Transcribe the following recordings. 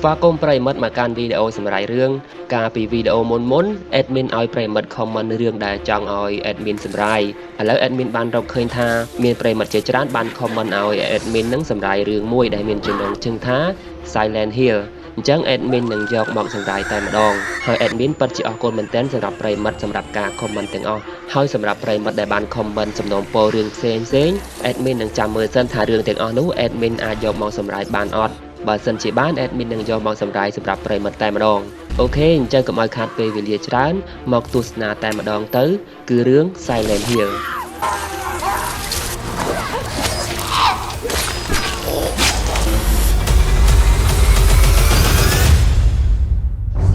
ស្វាគមន៍ប្រិយមិត្តមកកាន់វីដេអូសម្រាប់រឿងការពីវីដេអូមុន admin ឲ្យប្រិយមិត្ត comment រឿងដែលចង់ឲ្យ admin សម្រាយឥឡូវ admin បានរកឃើញថាមានប្រិយមិត្តជាច្រើនបាន comment ឲ្យ admin នឹងសម្រាយរឿងមួយដែលមានចំណងជើងថា Silent Hill អញ្ចឹង admin នឹងយកមកសម្រាយតែម្ដងហើយ admin ពិតជាអរគុណមែនទែនសម្រាប់ប្រិយមិត្តសម្រាប់ការ comment ទាំងអស់ហើយសម្រាប់ប្រិយមិត្តដែលបាន comment សំណូមពររឿងផ្សេង admin នឹងចាំមើលសិនថារឿងទាំងអស់នោះ admin អាចយកមកសម្រាយបានអត់បើសិនជាបាន admin នឹងយកមកសម្រាយសម្រាប់ប្រិយមិត្តតែម្ដងអូខេអញ្ចឹងកុំឲ្យខាតពេលវេលាច្រើនមកទស្សនាតែម្ដងទៅគឺរឿង Silent Hill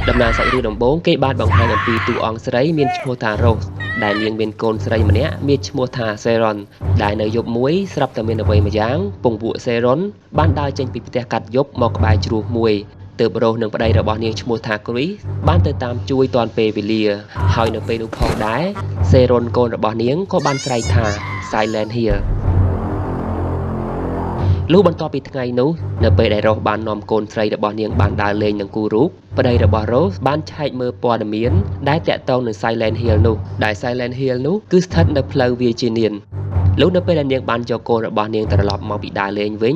ដំណើរសាច់រឿងដំបូងគេបានបង្ហាញអំពីតួអង្គស្រីមានឈ្មោះថា Rose ដែលនាងមានកូនស្រីម្នាក់មានឈ្មោះថា Sharon ដែលនៅយប់មួយស្រាប់តែមានអ្វីម្យ៉ាងពងពួក Sharon បានដើរចេញពីផ្ទះកាត់យប់មកក្បែរជ្រោះមួយទើប Rose និងប្តីរបស់នាងឈ្មោះថា Chris បានទៅតាមជួយទាន់ពេលវេលាហើយនៅពេលនោះផងដែរ Sharon កូនរបស់នាងក៏បានស្រែកថា Silent Hillលុះបន្ទាប់ពីថ្ងៃនោះនៅពេលដែល Rose បាននាំកូនស្រីរបស់នាងបានដើរលេងនឹងគូរូបប្តីរបស់ Rose បានឆែកមើលព័ត៌មានដែលតាក់ទងនឹង Silent Hill នោះដែល Silent Hill នោះគឺស្ថិតនៅផ្លូវ Virginia លុះនៅពេលដែលនាងបានយកកូនរបស់នាងត្រឡប់មកពីដើរលេងវិញ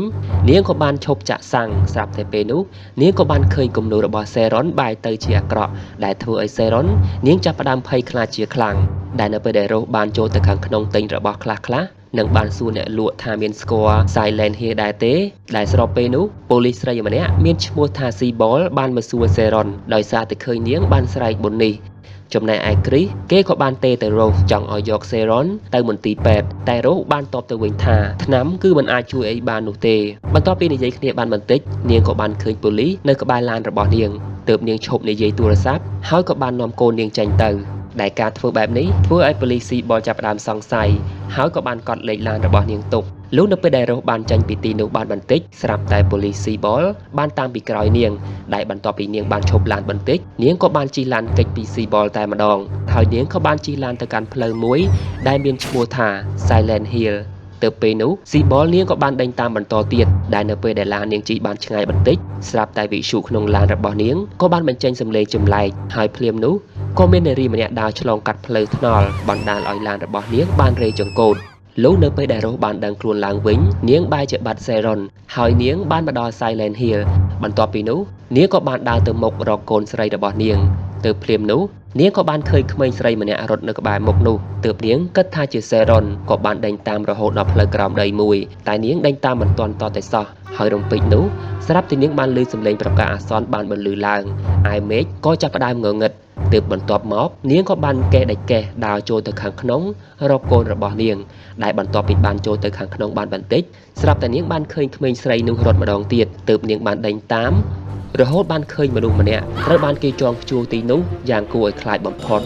នាងក៏បានឈប់ចាក់សាំងស្រាប់តែពេលនោះនាងក៏បានឃើញគំនូររបស់ Sharon បែរទៅជាអាក្រក់ដែលធ្វើឲ្យ Sharon នាងចាប់ផ្ដើមភ័យខ្លាចជាខ្លាំងដែលនៅពេលដែល Rose បានចូលទៅខាងក្នុងទិញរបស់ខ្លះនិងបានសួរអ្នកលក់ថាមានស្គាល់ Silent Hill ដែរទេដែលស្របពេលនោះប៉ូលីសស្រីម្នាក់មានឈ្មោះថា Sibol បានមកសួរ Sharon ដោយសារតែឃើញនាងបានស្រែកបុននេះចំណែកឯ Chris គេក៏បានទេទៅ Rose ចង់ឲ្យយក Sharon ទៅមន្ទីរពេទ្យតែ Rose បានតបទៅវិញថាថ្នាំគឺមិនអាចជួយអីបាននោះទេបន្ទាប់ពីនិយាយគ្នាបានបន្តិចនាងក៏បានឃើញប៉ូលីសនៅក្បែរឡានរបស់នាងទើបនាងឈប់និយាយទូរស័ព្ទហើយក៏បាននាំកូននាងចេញទៅដែលការធ្វើបែបនេះធ្វើឲ្យប៉ូលីសស៊ីបលចាប់ផ្ដើមសង្ស័យហើយក៏បានកត់លេខឡានរបស់នាងទុកលុះនៅពេលដែល Rose បានចេញពីទីនោះបានបន្តិចស្រាប់តែប៉ូលីសស៊ីបលបានតាមពីក្រោយនាងដែលបន្ទាប់ពីនាងបានឈប់ឡានបន្តិចនាងក៏បានជិះឡានគេចពីស៊ីបលតែម្ដងហើយនាងក៏បានជិះឡានទៅកាន់ផ្លូវមួយដែលមានឈ្មោះថា Silent Hill ទៅពេលនោះស៊ីបលនាងក៏បានដេញតាមបន្តទៀតដែលនៅពេលដែលឡាននាងជិះបានឆ្ងាយបន្តិចស្រាប់តែវិទ្យុក្នុងឡានរបស់នាងក៏បានបញ្ចេញសំឡេងចម្លែកហើយភ្លាមនោះក៏មាននារីម្នាក់ដើរឆ្លងកាត់ផ្លូវថ្នល់បណ្ដាលឲ្យឡានរបស់នាងបានរេចង្កូតលុះនៅពេលដែល Rose បានដឹងខ្លួនឡើងវិញនាងបែរជាបាត់ Sharon ហើយនាងបានមកដល់ Silent Hill បន្ទាប់ពីនោះនាងក៏បានដើរទៅមុខរកកូនស្រីរបស់នាងទើបភ្លាមនោះនាងក៏បានឃើញក្មេងស្រីម្នាក់រត់នៅក្បែរមុខនោះទើបនាងគិតថាជា Sharon ក៏បានដេញតាមរហូតដល់ផ្លូវក្រោមដីមួយតែនាងដេញតាមមិនទាន់តតែសោះហើយរំពេចនោះស្រាប់តែនាងបានឮសំឡេងប្រកាសអាសន្នបានបន្លឺឡើងឯមេឃក៏ចាប់ផ្ដើមងងឹតទើបបន្ទាប់មកនាងក៏បានកេះដាច់កេះដើរចូលទៅខាងក្នុងរកកូនរបស់នាងដែលបន្ទាប់ពីបានចូលទៅខាងក្នុងបានបន្តិចស្រាប់តែនាងបានឃើញក្មេងស្រីនោះរត់ម្ដងទៀតទើបនាងបានដេញតាមរហូតបានឃើញមនុស្សម្នាក់ត្រូវបានគេចងព្យួរទីនោះយ៉ាងគួរឲ្យខ្លាចបំផុត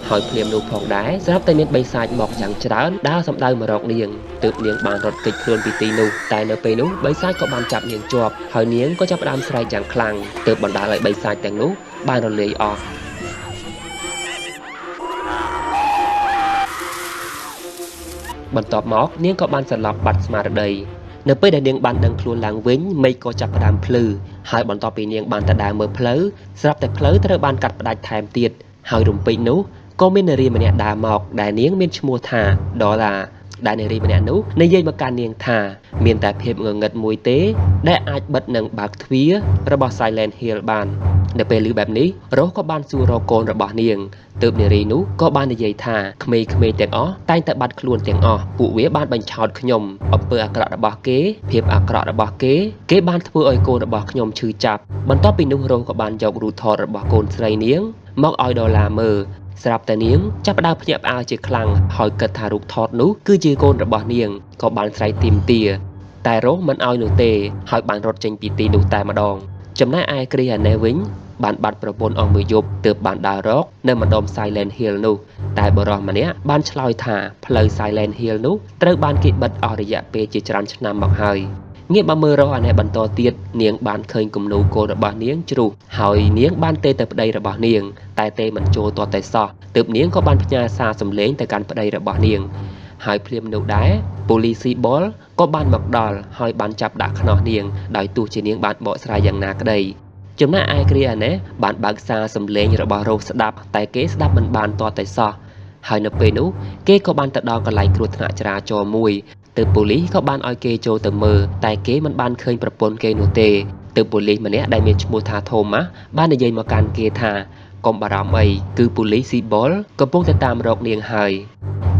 ហើយភ្លាមនោះផងដែរស្រាប់តែមានបិសាចមកយ៉ាងច្រើនដើរសម្ដៅមករកនាងទើបនាងបានរត់គេចខ្លួនពីទីនោះតែនៅពេលនោះបិសាចក៏បានចាប់នាងជាប់ហើយនាងក៏ចាប់ផ្ដើមស្រែកយ៉ាងខ្លាំងទើបបណ្ដាលឲ្យបិសាចទាំងនោះបានរលាយអស់បន្ទាប់មកនាងក៏បានសន្លប់បាត់ស្មារតីនៅពេលដែលនាងបានដឹងខ្លួនឡើងវិញមេឃក៏ចាប់ផ្ដើមភ្លឺហើយបន្ទាប់ពីនាងបានទៅដើរមើលផ្លូវស្រាប់តែផ្លូវត្រូវបានកាត់ផ្ដាច់ថែមទៀតហើយរំពេចនោះក៏មាននារីម្នាក់ដើរមកដែលនាងមានឈ្មោះថា Dora ដែលនារីម្នាក់នោះនិយាយមកកាន់នាងថាមានតែភាពងងឹតមួយទេដែលអាចបិទនិងបើកទ្វាររបស់ Silent Hill បាននៅពេលឮបែបនេះ Rose ក៏បានសួររកកូនរបស់នាងទើបនារីនោះក៏បាននិយាយថាក្មេងៗទាំងអស់តែងតែបាត់ខ្លួនទាំងអស់ពួកវាបានបញ្ឆោតខ្ញុំអំពើអាក្រក់របស់គេភាពអាក្រក់របស់គេបានធ្វើឲ្យកូនរបស់ខ្ញុំឈឺចាប់បន្ទាប់ពីនោះ Rose ក៏បានយករូបថតរបស់កូនស្រីនាងមកឲ្យដុល្លារមើលស្រាប់តែនាងចាប់ផ្ដើមភ្ញាក់ផ្អើលជាខ្លាំងហើយគិតថារូបថតនោះគឺជាកូនរបស់នាងក៏បានស្រែកទាមទារតែ Rose មិនឲ្យនោះទេហើយបានរត់ចេញពីទីនោះតែម្ដងចំណែកឯ Chris ឯនេះវិញបានបាត់ប្រពន្ធអស់មួយយប់ទើបបានដើររកនៅម្ដុំ Silent Hill នោះតែបុរសម្នាក់បានឆ្លើយថាផ្លូវ Silent Hill នោះត្រូវបានគេបិទអស់រយៈពេលជាច្រើនឆ្នាំមកហើយងាកមកមើលរកអានេះបន្តទៀតនាងបានឃើញគំនូរកូនរបស់នាងជ្រុះហើយនាងបានទេទៅប្តីរបស់នាងតែទេមិនចូលទាល់តែសោះទើបនាងក៏បានផ្ញើសារសំឡេងទៅកាន់ប្តីរបស់នាងហើយភ្លាមនោះដែរប៉ូលីសស៊ីបលក៏បានមកដល់ហើយបានចាប់ដាក់ខ្នោះនាងដោយទោះជានាងបានបកស្រាយយ៉ាងណាក្តី ត ចំណែកឯគ្រាអានេះបានបើកសារសំឡេងរបស់រស់ស្ដាប់តែគេស្ដាប់មិនបានទាល់តែសោះហើយនៅពេលនោះគេក៏បានទៅដល់កន្លែងគ្រោះថ្នាក់ចរាចរណ៍មួយទើបប៉ូលីសក៏បានឲ្យគេចូលទៅមើលតែគេមិនបានឃើញប្រពន្ធគេនោះទេទើបប៉ូលីសម្នាក់ដែលមានឈ្មោះថា Thomas បាននិយាយមកកាន់គេថាកុំបារម្ភអីគឺប៉ូលីសស៊ីបុលកំពុងតែតាមរកនាងហើយ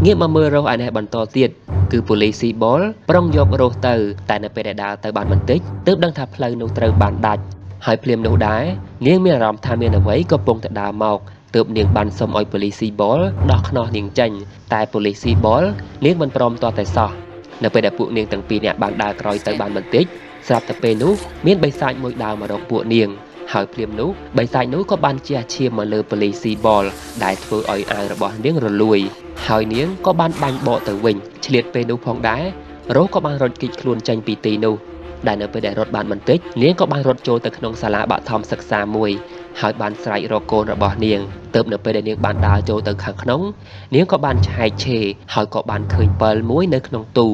ងាកមកមើលរស់ឯនេះបន្តទៀតគឺប៉ូលីសស៊ីបុលប្រុងយករស់ទៅតែនៅពេលដែលដើរទៅបានបន្តិចទើបដឹងថាផ្លូវនោះត្រូវបានដាច់ហើយភ្លាមនោះដែរនាងមានអារម្មណ៍ថាមានអ្វីកំពុងតែដើរមកទើបនាងបានសុំឲ្យប៉ូលីសស៊ីបុលដោះខ្នោះនាងចេញតែប៉ូលីសស៊ីបុលនាងមិនព្រមទាល់តែសោះនៅពេលដែលពួកនាងទាំងពីរនាក់បានដើរក្រោយទៅបានបន្តិចស្រាប់តែពេលនោះមានបិសាចមួយដើរមករកពួកនាងហើយភ្លាមនោះបិសាចនោះក៏បានជះឈាមមកលើប៉ូលីសស៊ីបុលដែលធ្វើឲ្យអាវរបស់នាងរលួយហើយនាងក៏បានបាញ់បកទៅវិញឆ្លៀតពេលនោះផងដែររស់ក៏បានរត់គេចខ្លួនចេញពីទីនោះដែលនៅពេលដែលរត់បានបន្តិចនាងក៏បានរត់ចូលទៅក្នុងសាលាបឋមសិក្សាមួយហើយបានស្រែករកកូនរបស់នាងទើបនៅពេលដែលនាងបានដើរចូលទៅខាងក្នុងនាងក៏បានឆែកឆេរហើយក៏បានឃើញពិលមួយនៅក្នុងទូ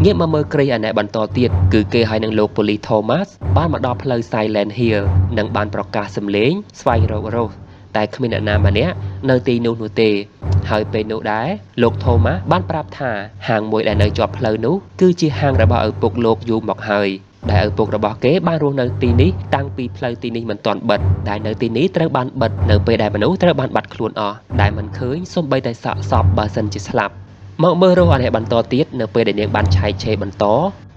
ងាកមកមើលគ្រីអាណែបន្តទៀតគឺគេឲ្យនឹងលោកប៉ូលីស Thomas បានមកដល់ផ្លូវ Silent Hill និងបានប្រកាសសម្លេងស្វែងរករស់តែគ្មានអ្នកណាម្នាក់នៅទីនោះទេហើយពេលនោះដែរលោក Thomas បានប្រាប់ថាហាងមួយដែលនៅជាប់ផ្លូវនោះគឺជាហាងរបស់ឪពុកលោកយូរមកហើយដែលឪពុករបស់គេបានរស់នៅទីនេះតាំងពីផ្លូវទីនេះមិនទាន់បិទដែលនៅទីនេះត្រូវបានបិទនៅពេលដែលមនុស្សត្រូវបានបាត់ខ្លួនអស់ដែលមិនឃើញសូម្បីតែសាកសពបើសិនជាស្លាប់មកមើលរស់អានេះបន្តទៀតនៅពេលដែលនាងបានឆែកឆេរបន្ត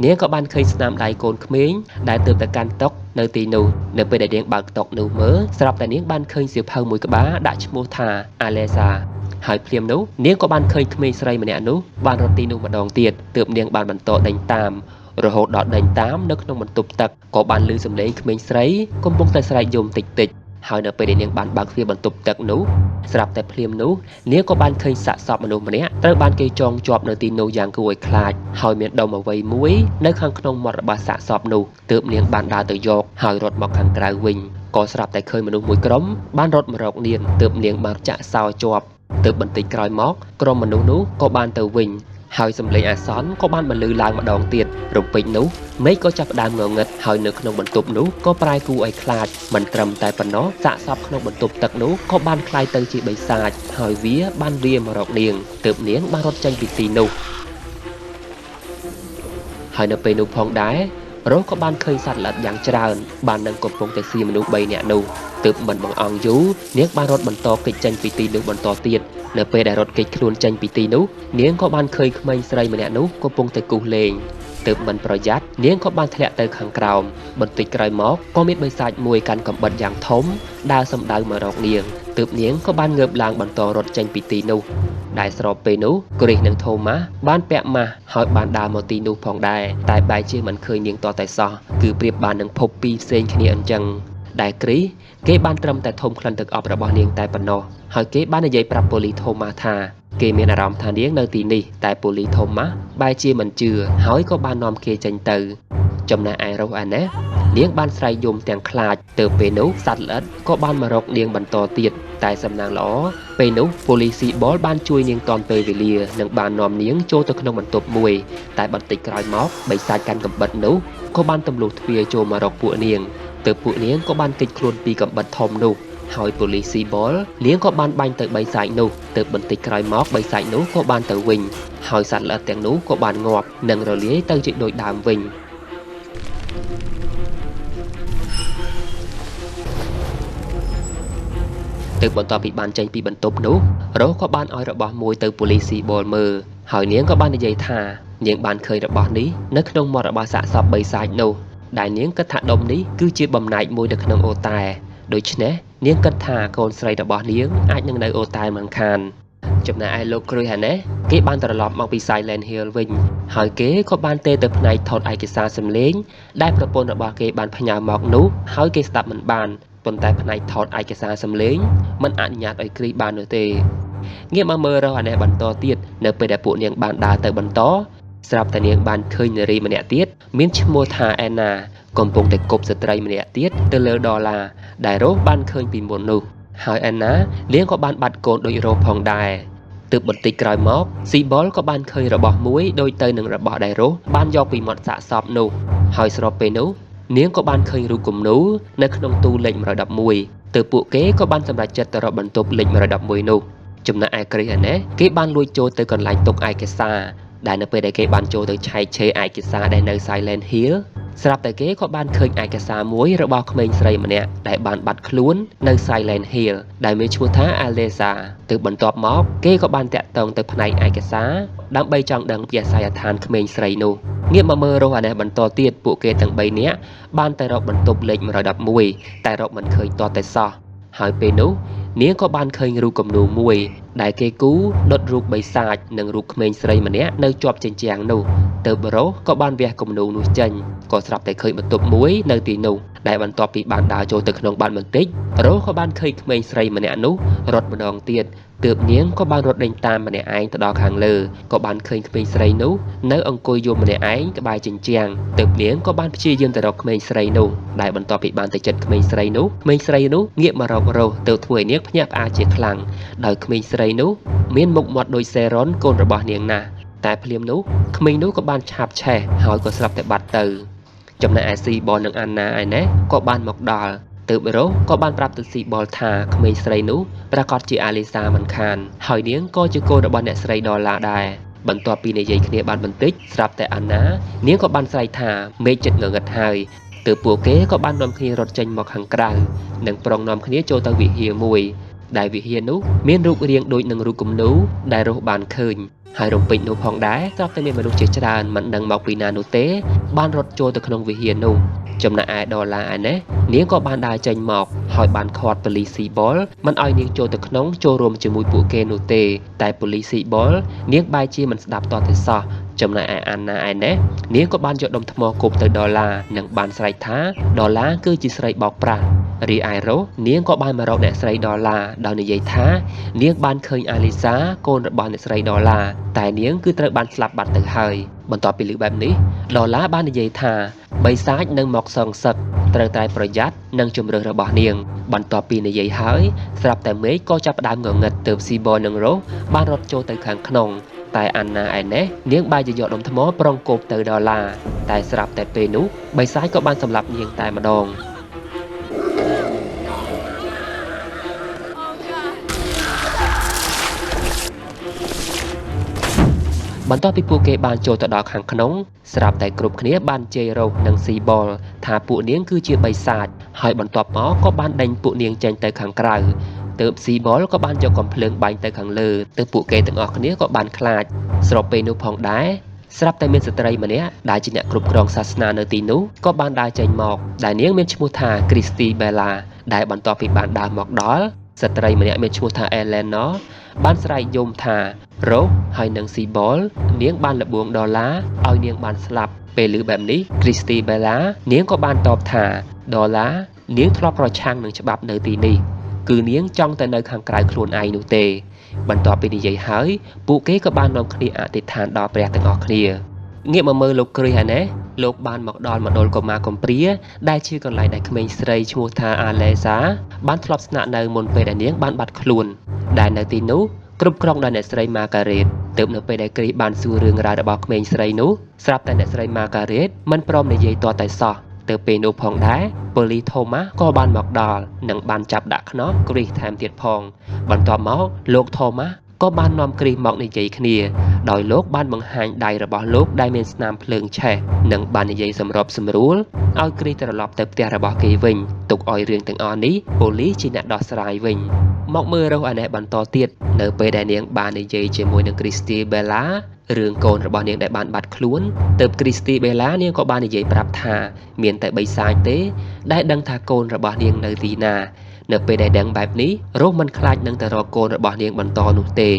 នាងក៏បានឃើញស្នាមដៃកូនក្មេងដែលទើបតែកាន់តុនៅទីនោះនៅពេលដែលនាងបើកតុនោះមើលស្រាប់តែនាងបានឃើញសៀវភៅមួយក្បាលដាក់ឈ្មោះថា Alessa ហើយភ្លាមនោះនាងក៏បានឃើញក្មេងស្រីម្នាក់នោះបានរត់ទីនោះម្ដងទៀតទើបនាងបានបន្តដេញតាមរហូតដល់ដេញតាមនៅក្នុងបន្ទប់ទឹកក៏បានឮសំឡេងក្មេងស្រីកំពុងតែស្រែកយំតិចតិចហើយនៅពេលដែលនាងបានបើកទ្វារបន្ទប់ទឹកនោះស្រាប់តែភ្លាមនោះនាងក៏បានឃើញសាកសពមនុស្សម្នាក់ត្រូវបានគេចងជាប់នៅទីនោះយ៉ាងគួរឲ្យខ្លាចហើយមានដុំអ្វីមួយនៅខាងក្នុងមាត់របស់សាកសពនោះទើបនាងបានដើរទៅយកហើយរត់មកខាងក្រៅវិញក៏ស្រាប់តែឃើញមនុស្សមួយក្រុមបានរត់មករកនាងទើបនាងបានចាក់សោជាប់ទើបបន្តិចក្រោយមកក្រុមមនុស្សនោះក៏បានទៅវិញហើយសំឡេងអាសន្នក៏បានបន្លឺឡើងម្ដងទៀតរំពេចនោះមេឃក៏ចាប់ផ្ដើមងងឹតហើយនៅក្នុងបន្ទប់នោះក៏ប្រែគួរឲ្យខ្លាចមិនត្រឹមតែប៉ុណ្ណោះសាកសពក្នុងបន្ទប់ទឹកនោះក៏បានคล้ายទៅជាបិសាចហើយវាបានវាមករកនាងទើបនាងបានរត់ចេញពីទីនោះហើយនៅពេលនោះផងដែររស់ក៏បានឃើញសត្វល្អិតយ៉ាងច្រើនបាននឹងកំពុងតែស៊ីមនុស្ស3នាក់នោះទើបមិនបង្អង់យូរនាងបានរត់បន្តគេចចេញពីទីនោះបន្តទៀតនៅពេលដែលរត់គេចខ្លួនចេញពីទីនោះនាងក៏បានឃើញក្មេងស្រីម្នាក់នោះកំពុងតែគូសលេងទើបមិនប្រយ័ត្ននាងក៏បានធ្លាក់ទៅខាងក្រោមបន្តិចក្រោយមកក៏មានបិសាចមួយកាន់កាំបិតយ៉ាងធំដើរសម្ដៅមករកនាងទើបនាងក៏បានងើបឡើងបន្តរត់ចេញពីទីនោះដែលស្របពេលនោះគ្រីសនិង Thomas បានពាក់ម៉ាស់ហើយបានដើរមកទីនោះផងដែរតែបែរជាមិនឃើញនាងតតែសោះគឺប្រៀបបាននឹងភពពីរផ្សេងគ្នាអញ្ចឹងដែលគ្រីសគេបានត្រឹមតែធំក្លិនទឹកអប់របស់នាងតែប៉ុណ្ណោះហើយគេបាននិយាយប្រាប់ប៉ូលីស Thomas ថាគេមានអារម្មណ៍ថានាងនៅទីនេះតែប៉ូលីស Thomas បែរជាមិនជឿហើយក៏បាននាំគេចេញទៅចំណែកឯរស់អាណេសនាងបានស្រែកយំទាំងខ្លាចទៅពេលនោះសត្វល្អិតក៏បានមករកនាងបន្តទៀតតែសំណាងល្អពេលនោះប៉ូលីសស៊ីបុលបានជួយនាងទាន់ពេលវេលានិងបាននាំនាងចូលទៅក្នុងបន្ទប់មួយតែបន្តិចក្រោយមកបិសាចកាន់កាំបិតនោះក៏បានទម្លុះទ្វារចូលមករកពួកនាងទើបពួកនាងក៏បានគេចខ្លួនពីកាំបិតធំនោះហើយប៉ូលីសស៊ីបុលនាងក៏បានបាញ់ទៅបិសាចនោះទើបបន្តិចក្រោយមកបិសាចនោះក៏បានទៅវិញហើយសត្វល្អិតទាំងនោះក៏បានងាប់និងរលាយទៅជាដូចដើមវិញទើបបន្ទាប់ពីបានចេញពីបន្ទប់នោះរស់ក៏បានឲ្យរបស់មួយទៅប៉ូលីសស៊ីបុលមើលហើយនាងក៏បាននិយាយថានាងបានឃើញរបស់នេះនៅក្នុងមាត់របស់សាកសពបិសាចនោះដែលនាងគិតថាដុំនេះគឺជាបំណែកមួយនៅក្នុងអូតែដូច្នេះនាងគិតថាកូនស្រីរបស់នាងអាចនឹងនៅអូតែមិនខានចំណែកឯលោកគ្រីហាណេសគេបានត្រឡប់មកពី Silent Hill វិញហើយគេក៏បានទេទៅផ្នែកថតឯកសារសំឡេងដែលប្រពន្ធរបស់គេបានផ្ញើមកនោះហើយគេស្ដាប់មិនបានប៉ុន្តែផ្នែកថតឯកសារសំឡេងមិនអនុញ្ញាតឲ្យគ្រីបាននោះទេងាកមកមើលរស់អាណេសបន្តទៀតនៅពេលដែលពួកនាងបានដើរទៅបន្តស្រាប់តែនាងបានឃើញនារីម្នាក់ទៀតមានឈ្មោះថាអេណាកំពុងតែគប់ស្ត្រីម្នាក់ទៀតទៅលើដុល្លារដែលរស់បានឃើញពីមុននោះហើយអេណានាងក៏បានបាត់កូនដូចរស់ផងដែរទើបបន្តិចក្រោយមកស៊ីបុលក៏បានឃើញរបស់មួយដូចទៅនឹងរបស់ដែលរស់បានយកពីមាត់សាកសពនោះហើយស្របពេលនោះ នាងក៏បានឃើញរូបគំនូរនៅក្នុងទូលេខ111ទើបពួកគេក៏បានសម្រេចចិត្តទៅរកបន្ទប់លេខ111នោះចំណែកឯគ្រីស្ទនេះគេបានលួចចូលទៅកន្លែងទុកឯកសារដែលនៅពេលដែលគេបានចូលទៅឆែកឆេរឯកសារដែលនៅ Silent Hill ស្រាប់តែគេក៏បានឃើញឯកសារមួយរបស់ក្មេងស្រីម្នាក់ដែលបានបាត់ខ្លួននៅ Silent Hill ដែលមានឈ្មោះថា Alessa ទើបបន្ទាប់មកគេក៏បានតាក់ទងទៅផ្នែកឯកសារដើម្បីចង់ដឹងពីអាសយដ្ឋានក្មេងស្រីនោះងាកមកមើលរស់អានេះបន្តទៀតពួកគេទាំង3នាក់បានទៅរកបន្ទប់លេខ111តែរកមិនឃើញទាល់តែសោះហើយពេលនោះនាងក៏បានឃើញរូបគំនូរមួយដែលគេគូរដុតរូបបិសាចនិងរូបក្មេងស្រីម្នាក់នៅជាប់ជញ្ជាំងនោះទើបរស់ក៏បានវះគំនូរនោះចេញក៏ស្រាប់តែឃើញបន្ទប់មួយនៅទីនោះដែលបន្ទាប់ពីបានដើរចូលទៅក្នុងបាត់បន្តិចរស់ក៏បានឃើញក្មេងស្រីម្នាក់នោះរត់ម្ដងទៀតទើបនាងក៏បានរត់ដេញតាមម្នាក់ឯងទៅដល់ខាងលើក៏បានឃើញក្មេងស្រីនោះនៅអង្គុយយំម្នាក់ឯងក្បែរជញ្ជាំងទើបនាងក៏បានព្យាយាមទៅរកក្មេងស្រីនោះដែលបន្ទាប់ពីបានទៅជិតក្មេងស្រីនោះងាកមករករស់ទើបធ្វើឲ្យនាងភ្ញាក់ផ្អើលជាខ្លាំងដោយក្មេងស្រីនោះមានមុខមាត់ដូចសេរ៉ុនកូនរបស់នាងណាស់តែភ្លាមនោះក្មេងនោះក៏បានឆាបឆេះហើយក៏ស្លាប់តែបាត់ទៅចំណែកឯស៊ីបលនិងអានណាឯណេះក៏បានមកដល់ទើបរស់ក៏បានប្រាប់ទៅស៊ីបលថាក្មេងស្រីនោះប្រកាសជាអាលីសាមិនខានហើយនាងក៏ជាកូនរបស់អ្នកស្រីដុល្លារដែរបន្ទាប់ពីនិយាយគ្នាបានបន្តិចស្រាប់តែអាណានាងក៏បានស្រែកថាមេឃចិត្តងងឹតហើយទើបពួកគេក៏បាននាំគ្នារត់ចេញមកខាងក្រៅនិងប្រុងនាំគ្នាចូលទៅវិហារមួយដែលវិហារនោះមានរូបរាងដូចនឹងរូបគំនូរដែលរស់បានឃើញហើយរំពេចនោះផងដែរស្រាប់តែមានមនុស្សជាច្រើនមិនដឹងមកពីណានោះទេបានរត់ចូលទៅក្នុងវិហារនោះចំណែកឯដុល្លារឯនេះនាងក៏បានដើរចេញមកហើយបានខាត់ប៉ូលីសស៊ីបលមិនឲ្យនាងចូលទៅក្នុងចូលរួមជាមួយពួកគេនោះទេតែប៉ូលីសស៊ីបលនាងបែរជាមិនស្ដាប់តតែសោះចំណែកឯអានណាឯនេះនាងក៏បានយកដុំថ្មគប់ទៅដុល្លារនិងបានស្រែកថាដុល្លារគឺជាស្រីបោកប្រាស់រីឯរស់នាងក៏បានមករកអ្នកស្រីដុល្លារដោយនិយាយថានាងបានឃើញអាលីសាកូនរបស់អ្នកស្រីដុល្លារតែនាងគឺត្រូវបានស្លាប់បាត់ទៅហើយបន្ទាប់ពីឮបែបនេះដុល្លារបាននិយាយថាបិសាចនឹងមកសងសឹកត្រូវតែប្រយ័ត្ននឹងជំរឿសរបស់នាងបន្ទាប់ពីនិយាយហើយស្រាប់តែមេឃក៏ចាប់ផ្ដើមងងឹតទើបស៊ីបលនិងរស់បានរត់ចូលទៅខាងក្នុងតែអានណាឯនេះនាងបែរជាយកដុំថ្មប្រងគប់ទៅដុល្លារតែស្រាប់តែពេលនោះបិសាចក៏បានសម្លាប់នាងតែម្ដងបន្ទាប់ពីពួកគេបានចូលទៅដល់ខាងក្នុងស្រាប់តែគ្រប់គ្នាបានជេររស់និងស៊ីបលថាពួកនាងគឺជាបិសាចហើយបន្ទាប់មកក៏បានដេញពួកនាងចេញទៅខាងក្រៅទើបស៊ីបលក៏បានយកកំភ្លើងបាញ់ទៅខាងលើទើបពួកគេទាំងអស់គ្នាក៏បានខ្លាចស្របពេលនោះផងដែរស្រាប់តែមានស្ត្រីម្នាក់ដែលជាអ្នកគ្រប់គ្រងសាសនានៅទីនោះក៏បានដើរចេញមកដែលនាងមានឈ្មោះថា Christy Bella ដែលបន្ទាប់ពីបានដើរមកដល់ស្ត្រីម្នាក់មានឈ្មោះថា Eleanor បានស្រែកយំថារស់ហើយនឹងស៊ីបលនាងបានលបួងដុល្លារឲ្យនាងបានស្លាប់ពេលឮបែបនេះ Christy Bella នាងក៏បានតបថាដុល្លារនាងធ្លាប់ប្រឆាំងនឹងច្បាប់នៅទីនេះគឺនាងចង់ទៅនៅខាងក្រៅខ្លួនឯងនោះទេបន្ទាប់ពីនិយាយហើយពួកគេក៏បាននាំគ្នាអធិដ្ឋានដល់ព្រះទាំងអស់គ្នាងាកមកមើលលោកគ្រីហើយណាលោកបានមកដល់មណ្ឌលកុមារកំព្រាដែលជាកន្លែងដែលក្មេងស្រីឈ្មោះថាអាឡេសាបានធ្លាប់ស្នាក់នៅមុនពេលដែលនាងបានបាត់ខ្លួនដែលនៅទីនោះគ្រប់គ្រងដោយអ្នកស្រីម៉ាការ៉េតទើបនៅពេលដែលគ្រីបានសួររឿងរ៉ាវរបស់ក្មេងស្រីនោះស្រាប់តែអ្នកស្រីម៉ាការ៉េតមិនព្រមនិយាយទាល់តែសោះទើបពេលនោះផងដែរប៉ូលីសថូម៉ាស់ក៏បានមកដល់និងបានចាប់ដាក់ខ្នោះគ្រីសថែមទៀតផងបន្ទាប់មកលោកថូម៉ាស់ក៏បាននាំគ្រីសមកនិយាយគ្នាដោយលោកបានបង្ហាញដៃរបស់លោកដែលមានស្នាមភ្លើងឆេះនិងបាននិយាយសម្របសម្រួលឲ្យគ្រីសត្រឡប់ទៅផ្ទះរបស់គេវិញទុកឲ្យរឿងទាំងអស់នេះប៉ូលីសជាអ្នកដោះស្រាយវិញមកមើលរស់អានេះបន្តទៀតនៅពេលដែលនាងបាននិយាយជាមួយនឹង Christy Bella រឿងកូនរបស់នាងដែលបានបាត់ខ្លួនទើប Christy Bella នាងក៏បាននិយាយប្រាប់ថាមានតែបិសាចទេដែលដឹងថាកូនរបស់នាងនៅទីណានៅពេលដែលដឹងបែបនេះរស់មិនខ្លាចនឹងទៅរកកូនរបស់នាងបន្តនោះទេ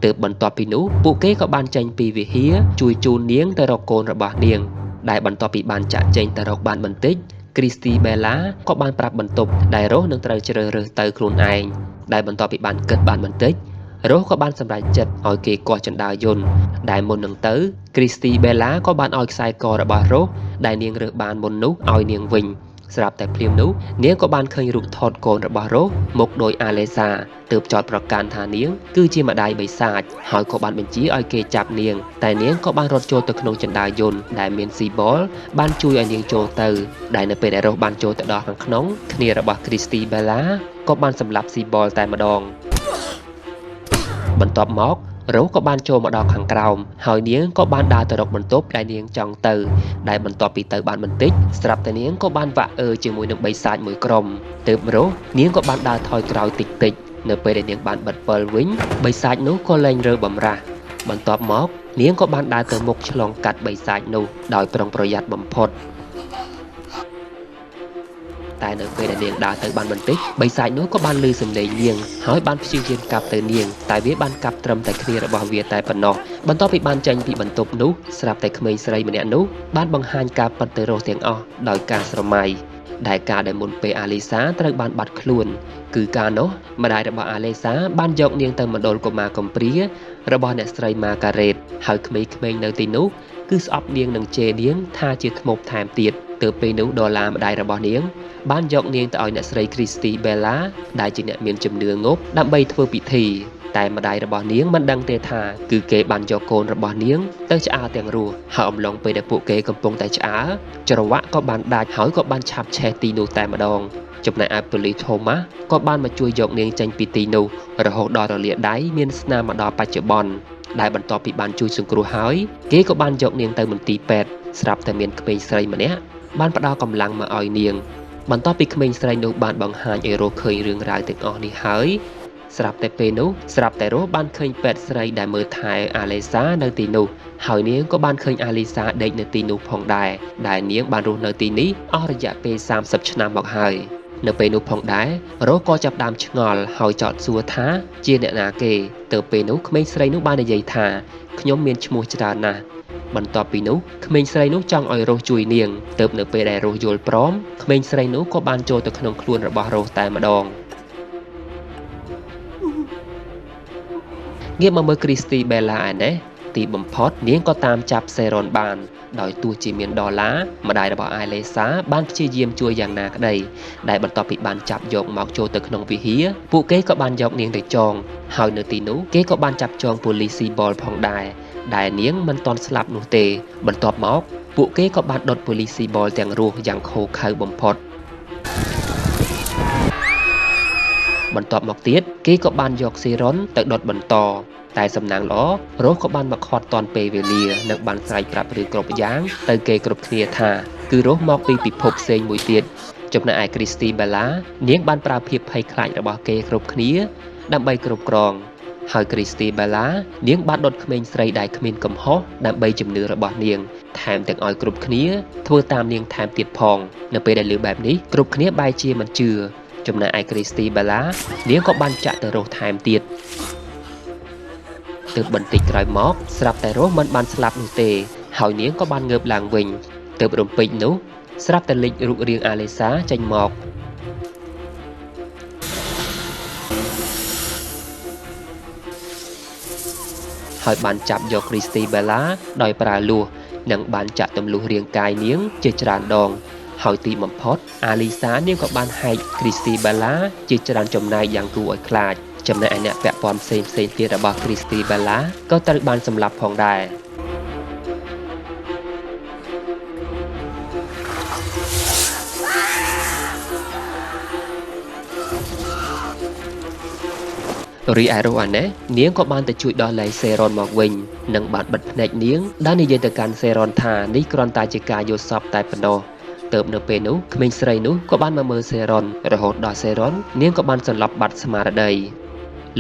ទើបបន្ទាប់ពីនោះពួកគេក៏បានចេញពីវិហារជួយជូននាងទៅរកកូនរបស់នាងដែលបន្ទាប់ពីបានចាក់ចែងទៅរកបានបន្តិច Christy Bella ក៏បានប្រាប់បន្ទប់ដែលរស់នឹងត្រូវជ្រើសរើសទៅខ្លួនឯងដែលបន្ទាប់ពីបានគិតបានបន្តិចរស់ក៏បានសម្រេចចិត្តឲ្យគេគាស់ចណ្ដាលយន្តដែលមុននឹងទៅ Christy Bella ក៏បានឲ្យខ្សែករបស់រស់ដែលនាងរើសបានមុននោះឲ្យនាងវិញ ស្រាប់តែភ្លាមនោះនាងក៏បានឃើញរូបថតកូនរបស់រ៉ូសមកដោយអាឡេសាទើបចោទប្រកាន់ថានាងគឺជាម្ដាយបិសាចហើយក៏បានបញ្ជាឲ្យគេចាប់នាងតែនាងក៏បានរត់ចូលទៅក្នុងចណ្ដាយន្តដែលមានស៊ីបលបានជួយឲ្យនាងចូលទៅដែលនៅពេលដែលរ៉ូសបានចូលទៅដល់ខាងក្នុងគ្នារបស់គ្រីស្ទីបែឡាក៏បានសម្លាប់ស៊ីបលតែម្ដងបន្ទាប់មករ៉ូសក៏បានចូលមកដល់ខាងក្រោមហើយនាងក៏បានដើរទៅរកបន្ទប់ដែលនាងចង់ទៅដែលបន្ទាប់ពីទៅបានបន្តិចស្រាប់តែនាងក៏បានវាក់ជាមួយនឹងបិសាចមួយក្រុមទើបរ៉ូសនាងក៏បានដើរថយក្រោយតិចៗនៅពេលដែលនាងបានបិទពិលវិញបិសាចនោះក៏លែងរើបំរាស់បន្ទាប់មកនាងក៏បានដើរទៅមុខឆ្លងកាត់បិសាចនោះដោយប្រុងប្រយ័ត្នបំផុតតែនៅពេលដែលនាងដើរទៅបានបន្តិចបិសាចនោះក៏បានឮសំឡេងនាងហើយបានព្យាយាមកាប់ទៅនាងតែវាបានកាប់ត្រឹមតែគ្នារបស់វាតែប៉ុណ្ណោះបន្ទាប់ពីបានចេញពីបន្ទប់នោះស្រាប់តែក្មេងស្រីម្នាក់នោះបានបង្ហាញការពិតទៅរស់ទាំងអស់ដោយការស្រមៃដែលការដែលមុនពេលអាលីសាត្រូវបានបាត់ខ្លួនគឺការនោះម្ដាយរបស់អាឡេសាបានយកនាងទៅមណ្ឌលកុមារកំព្រារបស់អ្នកស្រីម៉ាការ៉េតហើយក្មេងៗនៅទីនោះគឺស្អប់នាងនឹងជេរនាងថាជាធ្មប់ថែមទៀតទើបពេលនោះដុល្លារម្ដាយរបស់នាងបានយកនាងទៅឲ្យអ្នកស្រីគ្រីស្ទីបែឡាដែលជាអ្នកមានជំនឿងប់ដើម្បីធ្វើពិធីតែម្ដាយរបស់នាងមិនដឹងទេថាគឺគេបានយកកូនរបស់នាងទៅឆ្អើរទាំងរស់ហើយអំឡុងពេលដែលពួកគេកំពុងតែឆ្អើរច្រវាក់ក៏បានដាច់ហើយក៏បានឆាប់ឆេះទីនោះតែម្ដងចំណែកឯប៉ូលីសថូម៉ាស់ក៏បានមកជួយយកនាងចេញពីទីនោះរហូតដល់រលាដៃមានស្នាមមកដល់បច្ចុប្បន្នដែលបន្ទាប់ពីបានជួយសង្គ្រោះហើយគេក៏បានយកនាងទៅមន្ទីរពេទ្យស្រាប់តែមានក្មេងស្រីម្នាក់បានផ្ដល់កម្លាំងមកឲ្យនាងបន្ទាប់ពីក្មេងស្រីនោះបានបង្ហាញឲ្យរស់ឃើញរឿងរ៉ាវទាំងអស់នេះហើយស្រាប់តែពេលនោះស្រាប់តែរស់បានឃើញពេទ្យស្រីដែលមើលថែអាឡេសានៅទីនោះហើយនាងក៏បានឃើញអាលីសាដេកនៅទីនោះផងដែរដែលនាងបានរស់នៅទីនេះអស់រយៈពេល30ឆ្នាំមកហើយនៅពេលនោះផងដែររស់ក៏ចាប់ផ្ដើមឆ្ងល់ហើយចោទសួរថាជាអ្នកណាគេទៅពេលនោះក្មេងស្រីនោះបាននិយាយថាខ្ញុំមានឈ្មោះច្រើនណាស់បន្ទាប់ពីនោះក្មេងស្រីនោះចង់ឲ្យរស់ជួយនាងទើបនៅពេលដែលរស់យល់ព្រមក្មេងស្រីនោះក៏បានចូលទៅក្នុងខ្លួនរបស់រស់តែម្ដងងាកមកមើលគ្រីស្ទីបែឡាឯណេះទីបំផុតនាងក៏តាមចាប់សេរ៉ុនបានដោយទោះជាមានដុល្លារម្ដាយរបស់អាឡេសាបានព្យាយាមជួយយ៉ាងណាក្ដីដែលបន្ទាប់ពីបានចាប់យកមកចូលទៅក្នុងវិហារពួកគេក៏បានយកនាងទៅចងហើយនៅទីនោះគេក៏បានចាប់ចងប៉ូលីសស៊ីបលផងដែរដែលនាងមិនទាន់ស្លាប់នោះទេបន្ទាប់មកពួកគេក៏បានដុតប៉ូលីសស៊ីបលទាំងរស់យ៉ាងឃោរឃៅបំផុតបន្ទាប់មកទៀតគេក៏បានយកសេរ៉ុនទៅដុតបន្តតែសំណាងល្អរស់ក៏បានមកខាត់តាន់ពេលវេលានិងបានស្រែកប្រាប់រឿងគ្រប់យ៉ាងទៅគេគ្រប់គ្នាថាគឺរស់មកពីពិភពផ្សេងមួយទៀតចំណែកឯគ្រីស្ទីបែឡានាងបានប្រើភាពភ័យខ្លាចរបស់គេគ្រប់គ្នាដើម្បីគ្រប់គ្រងហើយគ្រីស្ទីបែឡានាងបានដុតក្មេងស្រីដែលគ្មានកំហុសដើម្បីជំនឿរបស់នាងថែមទាំងឲ្យគ្រប់គ្នាធ្វើតាមនាងថែមទៀតផងនៅពេលដែលឮបែបនេះគ្រប់គ្នាបែរជាមិនជឿចំណែកឯគ្រីស្ទីបែឡានាងក៏បានចាក់ទៅរស់ថែមទៀតទើបបន្តិចក្រោយមកស្រាប់តែរស់មិនបានស្លាប់នោះទេហើយនាងក៏បានងើបឡើងវិញទើបរំពេចនោះស្រាប់តែលេចរូបរាងអាឡេសាចេញមកហើយបានចាប់យកគ្រីស្ទីបែឡាដោយប្រើលួសនិងបានចាក់ទម្លុះរាងកាយនាងជាច្រើនដងហើយទីបំផុតអាលីសានាងក៏បានហែកគ្រីស្ទីបែឡាជាច្រើនចំណែកយ៉ាងគួរឲ្យខ្លាចចំណែកឯអ្នកពាក់ព័ន្ធផ្សេងទៀតរបស់គ្រីស្ទីបែឡាក៏ត្រូវបានសម្លាប់ផងដែររីឯរស់អាណេះនាងក៏បានទៅជួយដោះលែងសេរ៉ុនមកវិញនិងបានបិទភ្នែកនាងដែលនិយាយទៅកាន់សេរ៉ុនថានេះគ្រាន់តែជាការយល់សប្តិតែប៉ុណ្ណោះទើបនៅពេលនោះក្មេងស្រីនោះក៏បានមកមើលសេរ៉ុនរហូតដល់សេរ៉ុននាងក៏បានសន្លប់បាត់ស្មារតី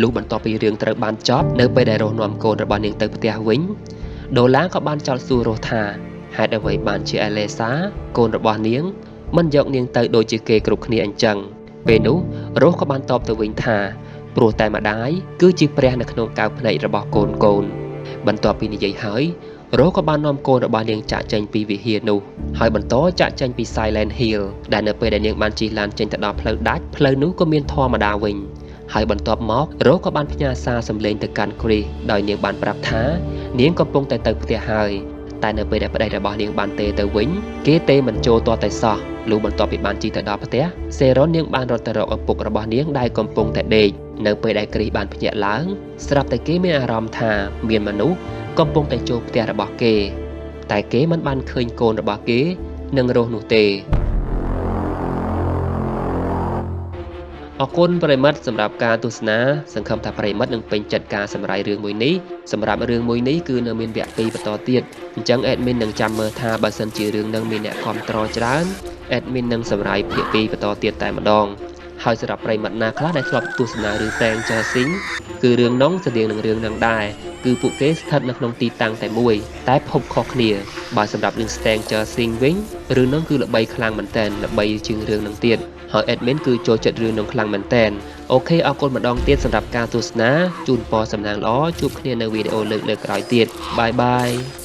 លុះបន្ទាប់ពីរឿងត្រូវបានចប់នៅពេលដែលរស់នាំកូនរបស់នាងទៅផ្ទះវិញដុល្លារក៏បានចោទសួររស់ថាហេតុអ្វីបានជាអាឡេសាកូនរបស់នាងមិនយកនាងទៅដូចជាគេគ្រប់គ្នាអញ្ចឹងពេលនោះរស់ក៏បានតបទៅវិញថាព្រោះតែម្ដាយគឺជាព្រះនៅក្នុងកៅភ្នែករបស់កូនបន្ទាប់ពីនិយាយហើយរស់ក៏បាននាំកូនរបស់នាងចាក់ចេញពីវិហារនោះហើយបន្តចាក់ចេញពី Silent Hill ដែលនៅពេលដែលនាងបានជិះឡានចេញទៅដល់ផ្លូវដាច់ផ្លូវនោះក៏មានធម្មតាវិញហើយបន្ទាប់មករស់ក៏បានផ្ញើសារសម្លេងទៅកាន់គ្រីសដោយនាងបានប្រាប់ថានាងកំពុងតែទៅផ្ទះហើយ តែនៅពេលដែលប្តីរបស់នាងបានទេទៅវិញគេទេមិនចូលទាល់តែសោះលុះបន្ទាប់ពីបានជិះទៅដល់ផ្ទះសេរ៉ុននាងបានរត់ទៅរកឪពុករបស់នាងដែលកំពុងតែដេកនៅពេលដែលគ្រីសបានភ្ញាក់ឡើងស្រាប់តែគេមានអារម្មណ៍ថាមានមនុស្សកំពុងតែចូលផ្ទះរបស់គេតែគេមិនបានឃើញកូនរបស់គេនឹងរស់នោះទេអរគុណប្រិមិត្តសម្រាប់ការទស្សនាសង្ឃឹមថាប្រិមិត្តនឹងពេញចិត្តការសម្រាយរឿងមួយនេះសម្រាប់រឿងមួយនេះគឺនៅមានវគ្គ2បន្តទៀតអញ្ចឹង admin នឹងចាំមើលថាបើសិនជារឿងនឹងមានអ្នកគាំទ្រច្រើន admin នឹងសម្រាយភាគ2បន្តទៀតតែម្ដងហើយសម្រាប់ប្រិមិត្តណាខ្លះដែលធ្លាប់ទស្សនារឿង Stranger Things គឺរឿងនោះស្តៀងនឹងរឿងនឹងដែរគឺពួកគេស្ថិតនៅក្នុងទីតាំងតែមួយតែភពខុសគ្នាបើសម្រាប់រឿង Stranger Things វិញរឿងនោះគឺល្បីខ្លាំងមែនទែនល្បីជាងរឿងនឹងទៀតហើយ admin គឺចូលចិត្តរឿងនោះខ្លាំងមែនទែនអូខេអរគុណម្ដងទៀតសម្រាប់ការទស្សនាជូនពរសំណាងល្អជួបគ្នានៅវីដេអូលើកក្រោយទៀតបាយបាយ